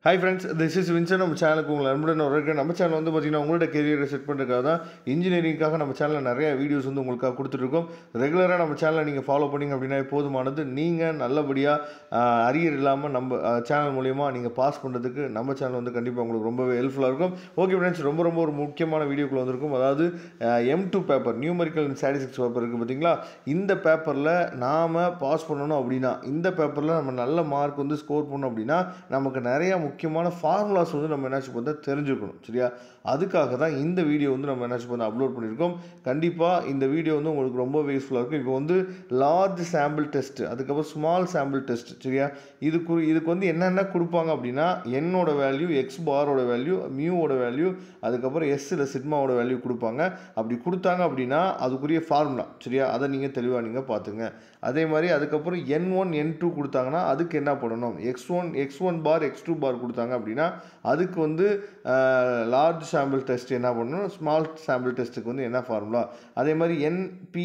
Hi friends, this is Vincent. நம்ம சேனலுக்கு உங்களை அன்புடன் வரவேற்கிறேன். நம்ம சேனல் வந்து பார்த்தீங்கன்னா உங்களோட கெரியரை செட் பண்ணுறதுக்காக தான் இன்ஜினியரிங்காக நம்ம சேனலில் நிறைய வீடியோஸ் வந்து உங்களுக்காக கொடுத்துட்ருக்கோம். ரெகுலராக நம்ம சேனலை நீங்கள் ஃபாலோ பண்ணிங்க அப்படின்னா போதுமானது. நீங்கள் நல்லபடியாக அரியர் இல்லாமல் நம்ம சேனல் மூலிமா நீங்கள் பாஸ் பண்ணுறதுக்கு நம்ம சேனல் வந்து கண்டிப்பாக உங்களுக்கு ரொம்பவே ஹெல்ப்ஃபுல்லாக இருக்கும். ஓகே ஃப்ரெண்ட்ஸ், ரொம்ப ஒரு முக்கியமான வீடியோக்குள்ள வந்திருக்கும். அதாவது M2 paper, numerical and statistics paper இருக்குது பார்த்தீங்களா? இந்த பேப்பரில் நாம் பாஸ் பண்ணணும் அப்படின்னா, இந்த பேப்பரில் நம்ம நல்ல மார்க் வந்து ஸ்கோர் பண்ணணும் அப்படின்னா நமக்கு நிறையா முக்கியமான ஃபார்முலாஸ் வந்து நம்ம என்னாச்சு பார்த்தா தெரிஞ்சுக்கணும். சரியா? அதுக்காக தான் இந்த வீடியோ வந்து நம்ம என்னாச்சு பார்த்தா அப்லோட் பண்ணியிருக்கோம். கண்டிப்பாக இந்த வீடியோ வந்து உங்களுக்கு ரொம்ப யூஸ்ஃபுல்லாக இருக்கும். இப்போ வந்து லார்ஜ் சாம்பிள் டெஸ்ட், அதுக்கப்புறம் ஸ்மால் சாம்பிள் டெஸ்ட். சரியா? இதுக்கு வந்து என்னென்ன கொடுப்பாங்க அப்படின்னா, என்னோட வேல்யூ, எக்ஸ் பாரோட வேல்யூ, மியூவோட வேல்யூ, அதுக்கப்புறம் எஸ்ஸில் சிக்மாவோட வேல்யூ கொடுப்பாங்க. அப்படி கொடுத்தாங்க அப்படின்னா அதுக்குரிய ஃபார்முலா. சரியா? அதை நீங்கள் தெளிவாக நீங்கள் பார்த்துங்க. அதே மாதிரி அதுக்கப்புறம் N1 N2 கொடுத்தாங்கன்னா அதுக்கு என்ன பண்ணணும், X1 பார் X2 பார் கொடுத்தாங்க அப்படின்னா அதுக்கு வந்து லார்ஜ் சாம்பிள் டெஸ்ட் என்ன பண்ணணும், ஸ்மால் சாம்பிள் டெஸ்ட்டுக்கு வந்து என்ன ஃபார்முலா. அதே மாதிரி NP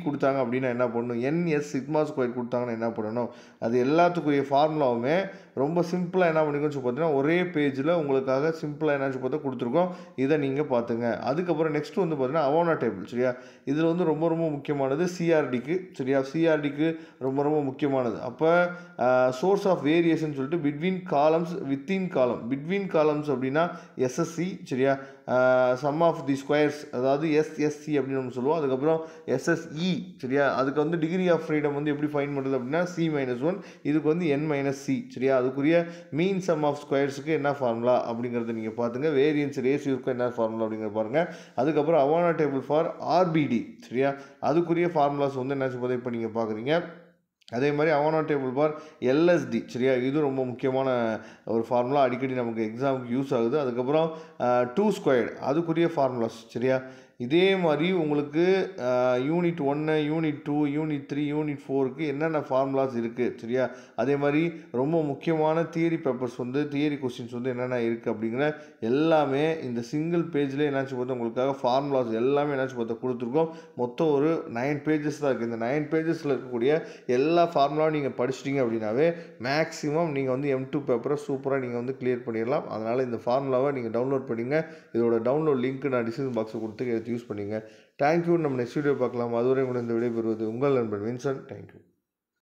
கொடுத்தாங்க அப்படின்னா என்ன பண்ணணும், NS சிக்மா ஸ்கொயர் கொடுத்தாங்கன்னா என்ன பண்ணணும். அது எல்லாத்துக்குரிய ஃபார்முலாவுமே ரொம்ப சிம்பிளாக என்ன பண்ணிக்கணும்னு சொல்லி பார்த்தீங்கன்னா ஒரே பேஜில் உங்களுக்காக சிம்பிளாக என்னாச்சு பார்த்தா கொடுத்துருக்கோம். இதை நீங்கள் பார்த்துங்க. அதுக்கப்புறம் நெக்ஸ்ட் வந்து பார்த்தீங்கன்னா அவோனா டேபிள். சரியா? இதில் வந்து ரொம்ப முக்கியமானது சிஆர்டிக்கு. சரியா? சிஆர்டிக்கு ரொம்ப முக்கியமானது. அப்போ சோர்ஸ் ஆஃப் வேரியேஷன் சொல்லிட்டு பிட்வீன் காலம்ஸ், வித்தின் காலம். பிட்வீன் காலம்ஸ் அப்படின்னா எஸ்எஸ்சி. சரியா? சம் ஆஃப் தி ஸ்கொயர்ஸ், அதாவது எஸ்எஸ்சி அப்படின்னு நம்ம சொல்லுவோம். அதுக்கப்புறம் எஸ்எஸ்இ. சரியா? அதுக்கு வந்து டிகிரி ஆஃப் ஃப்ரீடம் வந்து எப்படி ஃபைன் பண்ணுறது அப்படின்னா C-1, இதுக்கு வந்து N-C. சரியா? அதுக்குரிய மீன் சம் ஆஃப் ஸ்கொயர்ஸுக்கு என்ன ஃபார்முலா அப்படிங்கிறத நீங்கள் பார்த்துங்க. வேரியன்ஸ் ரேஷியோக்கு என்ன ஃபார்முலா அப்படிங்கிறத பாருங்கள். அதுக்கப்புறம் அவானா டேபிள் ஃபார் ஆர்பிடி. சரியா? அதுக்குரிய ஃபார்முலாஸ் வந்து என்ன சொல்வது இப்போ நீங்கள் பார்க்குறீங்க. அதே மாதிரி அவானா டேபிள் பார் எல்எஸ்டி. சரியா? இது ரொம்ப முக்கியமான ஒரு ஃபார்முலா, அடிக்கடி நமக்கு எக்ஸாமுக்கு யூஸ் ஆகுது. அதுக்கப்புறம் 2 ஸ்கொயர்டு, அதுக்குரிய ஃபார்முலாஸ். சரியா? இதே மாதிரி உங்களுக்கு யூனிட் 1, யூனிட் 2, யூனிட் 3, யூனிட் 4க்கு என்னென்ன ஃபார்முலாஸ் இருக்குது. சரியா? அதே மாதிரி ரொம்ப முக்கியமான தியரி பேப்பர்ஸ் வந்து, தியரி கொஸ்டின்ஸ் வந்து என்னென்ன இருக்குது அப்படிங்கிற எல்லாமே இந்த சிங்கிள் பேஜில் என்னாச்சு பார்த்தா உங்களுக்காக ஃபார்முலாஸ் எல்லாமே என்னாச்சு பார்த்தா கொடுத்துருக்கோம். மொத்தம் ஒரு 9 பேஜஸ் தான் இருக்குது. இந்த 9 பேஜஸில் இருக்கக்கூடிய எல்லா ஃபார்முலாவும் நீங்கள் படிச்சிட்டிங்க அப்படின்னாவே மேக்ஸிமம் நீங்கள் வந்து M2 பேப்பரை சூப்பராக நீங்கள் வந்து கிளியர் பண்ணிடலாம். அதனால் இந்த ஃபார்முலாவை நீங்கள் டவுன்லோட் பண்ணிங்க. இதோட டவுன்லோட் லிங்க் நான் டிஸ்கிரிப்ஷன் பாக்ஸில் கொடுத்து யூஸ் பண்ணிங்க. தேங்க்யூ. நம்ம நெக்ஸ்ட் வீடியோ பார்க்கலாம். அதுவரை உங்களை இந்த விடைபெறுவது உங்கள் நண்பன் வின்சென்ட். தேங்க்யூ.